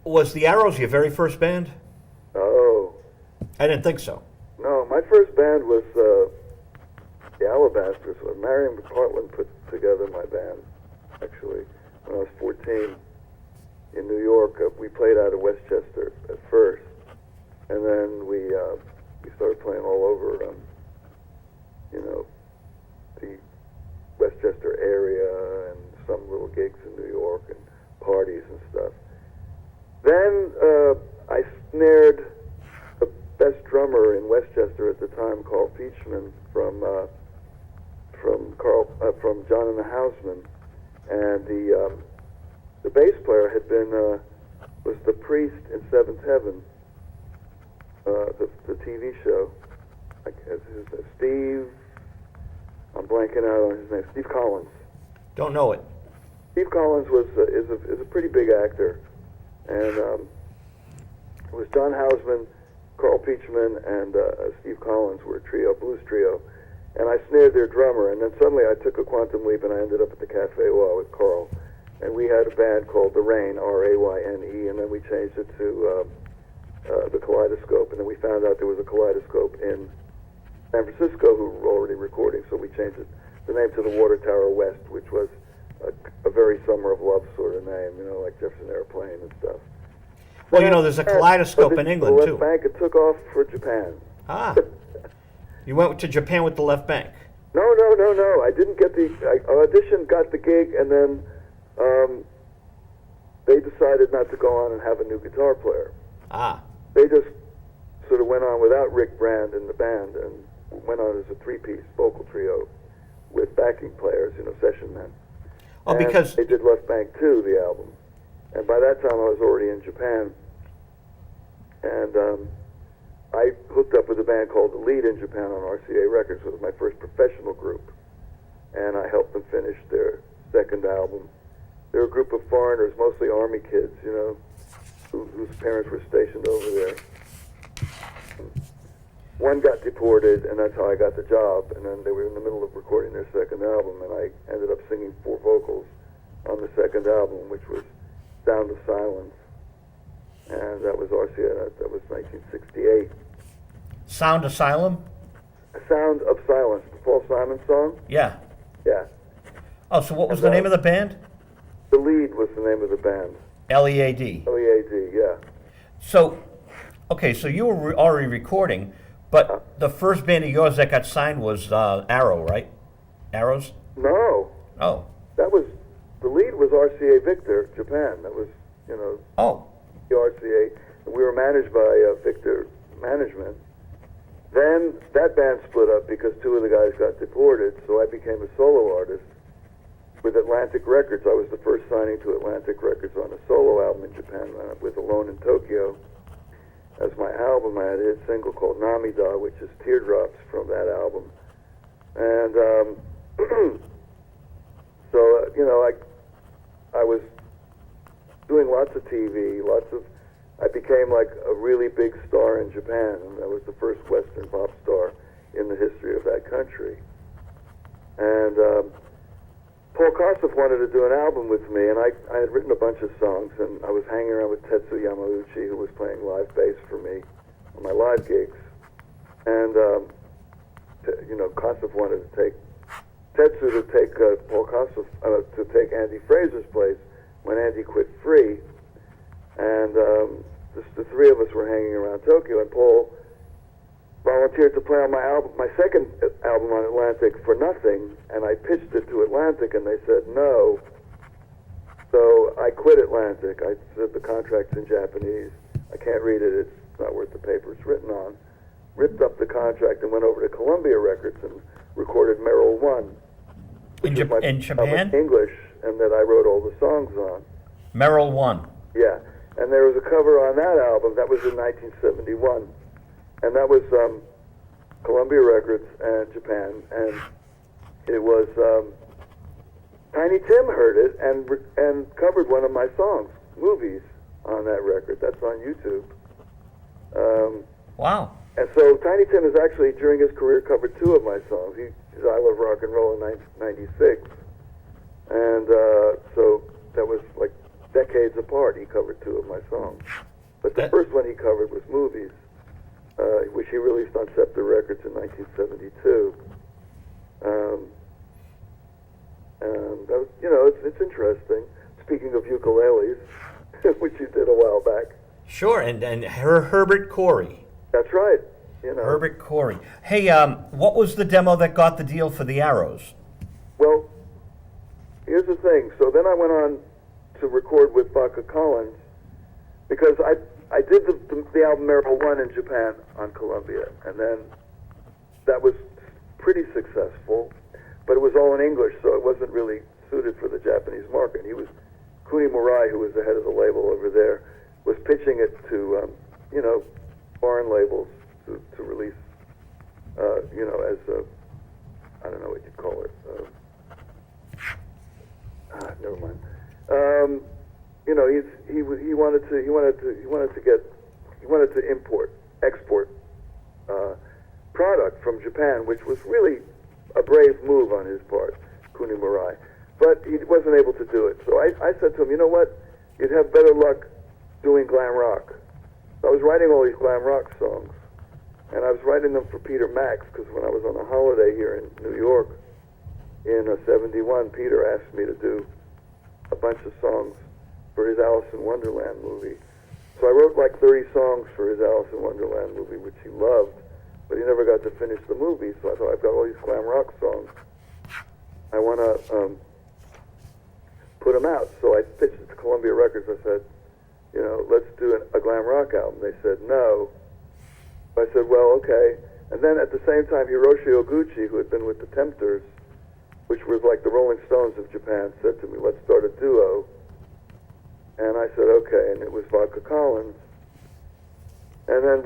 Was the Arrows your very first band? Oh. I didn't think so. No, my first band was the Alabasters. Marion McPartland put together my band, actually, when I was 14 in New York. We played out of Westchester at first, and then we started playing all over, the Westchester area and some little gigs in New York and parties and stuff. Then I snared the best drummer in Westchester at the time, Carl Peachman, from John and the Housemen, and the bass player had been was the priest in Seventh Heaven, the TV show. Steve, I'm blanking out on his name. Steve Collins. Don't know it. Steve Collins is a pretty big actor, and it was John Houseman, Carl Peachman, and Steve Collins were a trio, blues trio, and I snared their drummer, and then suddenly I took a quantum leap and I ended up at the Cafe Oil with Carl, and we had a band called The Rain, R-A-Y-N-E, and then we changed it to the Kaleidoscope, and then we found out there was a Kaleidoscope in San Francisco who were already recording, so we changed the name to the Water Tower West, which was a very Summer of Love sort of name, like Jefferson Airplane and stuff. Well, there's a Kaleidoscope in England, the too. Left Bank, it took off for Japan. Ah. You went to Japan with the Left Bank. No. I didn't get I auditioned, got the gig, and then they decided not to go on and have a new guitar player. Ah. They just sort of went on without Rick Brand in the band and went on as a three-piece vocal trio with backing players, session men. Oh, because they did Left Bank 2, the album. And by that time I was already in Japan. And I hooked up with a band called The Lead in Japan on RCA Records. It was my first professional group. And I helped them finish their second album. They're a group of foreigners, mostly Army kids, whose parents were stationed over there. One got deported, and that's how I got the job. And then they were in the middle of recording their second album, and I ended up singing 4 vocals on the second album, which was Sound of Silence. And that was RCA, that was 1968. Sound Asylum? Sound of Silence, the Paul Simon song? Yeah. Yeah. Oh, so what was the name of the band? The Lead was the name of the band. L-E-A-D. L-E-A-D, yeah. So, okay, so you were already recording, but the first band of yours that got signed was Arrow, right? Arrows? No. Oh. That was, the Lead was RCA Victor, Japan. That was, Oh. the RCA. We were managed by Victor Management. Then that band split up because 2 of the guys got deported, so I became a solo artist with Atlantic Records. I was the first signing to Atlantic Records on a solo album in Japan with Alone in Tokyo. As my album, I had a hit single called Namida, which is Teardrops from that album. And so, I was doing lots of TV, I became like a really big star in Japan, and I was the first Western pop star in the history of that country. And Paul Karloff wanted to do an album with me, and I had written a bunch of songs, and I was hanging around with Tetsu Yamauchi, who was playing live bass for me on my live gigs. And Karloff wanted to take Tetsu to take Paul Karloff to take Andy Fraser's place when Andy quit Free. And the 3 of us were hanging around Tokyo, and Paul volunteered to play on my album, my second album on Atlantic, for nothing, and I pitched it to Atlantic, and they said no. So I quit Atlantic. I said the contract's in Japanese. I can't read it. It's not worth the paper it's written on. Ripped up the contract and went over to Columbia Records and recorded Merrill 1. In Japan? English, and that I wrote all the songs on. Merrill 1. Yeah. And there was a cover on that album. That was in 1971. And that was Columbia Records and Japan. And it was Tiny Tim heard it and covered one of my songs, Movies, on that record. That's on YouTube. Wow. And so Tiny Tim has actually, during his career, covered 2 of my songs. He did I Love Rock and Roll in 1996. And so that was like decades apart, he covered two of my songs. But the That- first one he covered was Movies, which he released on Scepter Records in 1972. And that was, it's interesting. Speaking of ukuleles, which you did a while back. Sure, and Herbert Corey. That's right. Herbert Corey. Hey, what was the demo that got the deal for the Arrows? Well, here's the thing. So then I went on to record with Vodka Collins because I did the album Merrill 1 in Japan on Columbia, and then that was pretty successful, but it was all in English, so it wasn't really suited for the Japanese market. Kuni Murai, who was the head of the label over there, was pitching it to, foreign labels to release, as I don't know what you'd call it. Never mind. He wanted to export product from Japan, which was really a brave move on his part, Kuni Murai. But he wasn't able to do it. So I said to him, you know what? You'd have better luck doing glam rock. So I was writing all these glam rock songs, and I was writing them for Peter Max, because when I was on a holiday here in New York in '71, Peter asked me to do a bunch of songs for his Alice in Wonderland movie. So I wrote like 30 songs for his Alice in Wonderland movie, which he loved, but he never got to finish the movie. So I thought, I've got all these glam rock songs. I want to put them out. So I pitched it to Columbia Records. I said, let's do a glam rock album. They said no. I said, well, okay. And then at the same time, Hiroshi Oguchi, who had been with the Tempters, which was like the Rolling Stones of Japan, said to me, let's start a duo. And I said, okay, and it was Vodka Collins. And then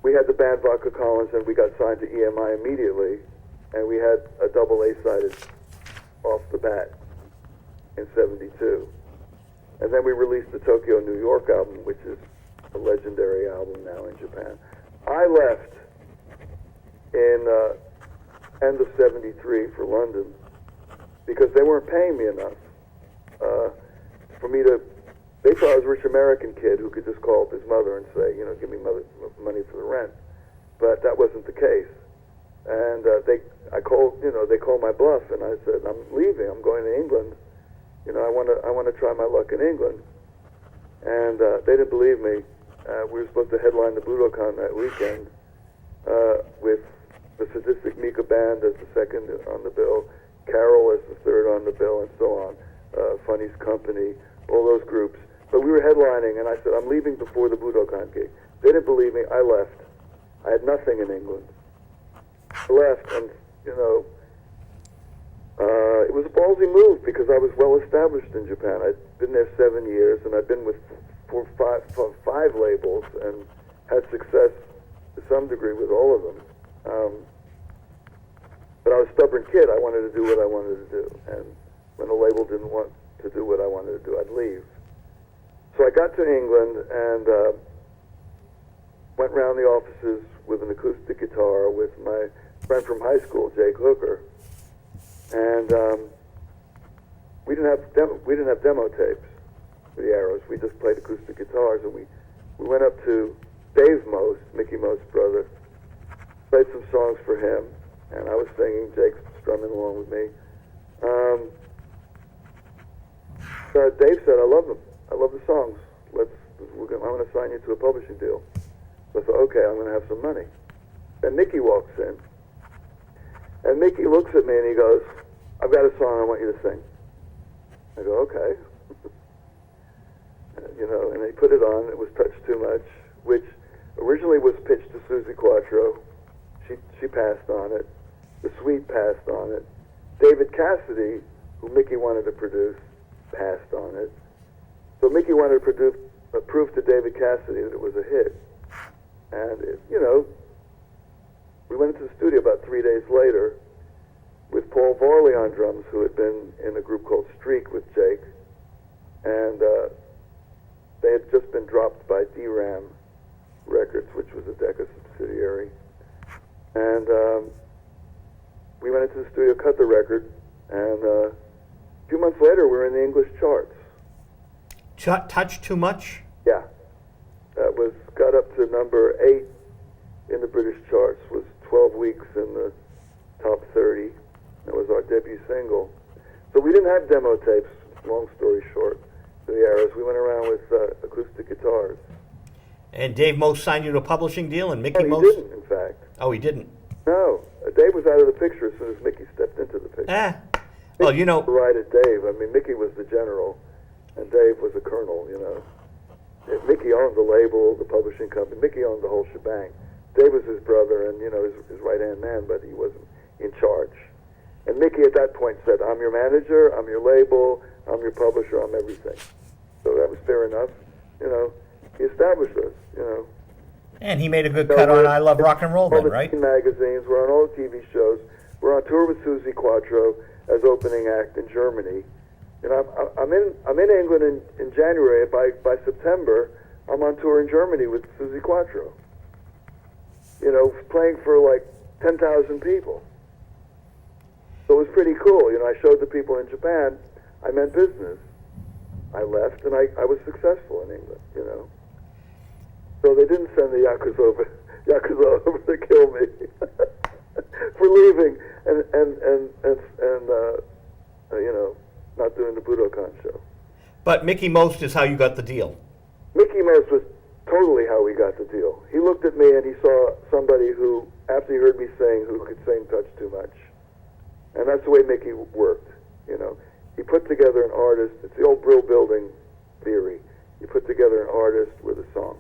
we had the band Vodka Collins, and we got signed to EMI immediately, and we had a double A-sided off the bat in '72. And then we released the Tokyo, New York album, which is a legendary album now in Japan. I left in end of '73 for London because they weren't paying me enough for me to. They thought I was a rich American kid who could just call up his mother and say, give me money for the rent. But that wasn't the case. And they called my bluff, and I said, I'm leaving. I'm going to England. I want to try my luck in England. And they didn't believe me. We were supposed to headline the Budokan that weekend with the Sadistic Mika Band as the second on the bill, Carol as the third on the bill, and so on. Funny's Company, all those groups. But we were headlining, and I said, I'm leaving before the Budokan gig. They didn't believe me. I left. I had nothing in England. I left, and, it was a ballsy move because I was well established in Japan. I'd been there 7 years, and I'd been with five labels and had success to some degree with all of them. But I was a stubborn kid. I wanted to do what I wanted to do. And when a label didn't want to do what I wanted to do, I'd leave. So I got to England and went around the offices with an acoustic guitar with my friend from high school, Jake Hooker. And we didn't have demo tapes for the Arrows. We just played acoustic guitars, and we went up to Dave Most, Mickey Most's brother, played some songs for him, and I was singing, Jake's strumming along with me. So Dave said, I love them. I love the songs. I'm going to sign you to a publishing deal. So I thought, okay, I'm going to have some money. Then Mickey walks in, and Mickey looks at me and he goes, I've got a song I want you to sing. I go, okay. And they put it on. It was Touch Too Much, which originally was pitched to Susie Quattro. She passed on it. The Sweet passed on it. David Cassidy, who Mickey wanted to produce, passed on it. So Mickey wanted to prove to David Cassidy that it was a hit. And, we went into the studio about 3 days later with Paul Varley on drums, who had been in a group called Streak with Jake. And they had just been dropped by DRAM Records, which was a Decca subsidiary. And we went into the studio, cut the record, and a few months later we were in the English charts. Touch Too Much? Yeah. That got up to number 8 in the British charts, was 12 weeks in the top 30. That was our debut single. So we didn't have demo tapes, long story short, for the Eras. We went around with acoustic guitars. And Dave Most signed you to a publishing deal, and Mickey No, he Most... didn't, in fact. Oh, he didn't? No. Dave was out of the picture as soon as Mickey stepped into the picture. Well, you know... Right at Dave. I mean, Mickey was the general, and Dave was a colonel, you know. Mickey owned the label, the publishing company. Mickey owned the whole shebang. Dave was his brother and, you know, his right-hand man, but he wasn't in charge. And Mickey at that point said, I'm your manager, I'm your label, I'm your publisher, I'm everything. So that was fair enough. You know, he established us, you know. And he made a good cut on I Love Rock and Roll then, right? All the magazines, we're on all the TV shows. We're on tour with Susie Quattro as opening act in Germany. You know, I'm in England in January. By September, I'm on tour in Germany with Susie Quattro. You know, playing for like 10,000 people. So it was pretty cool. You know, I showed the people in Japan I meant business. I left, and I was successful in England, you know. So they didn't send the Yakuza over to kill me for leaving and you know, not doing the Budokan show. But Mickey Most is how you got the deal. Mickey Most was totally how we got the deal. He looked at me and he saw somebody who, after he heard me sing, who could sing Touch Too Much. And that's the way Mickey worked, you know. He put together an artist. It's the old Brill building theory. You put together an artist with a song.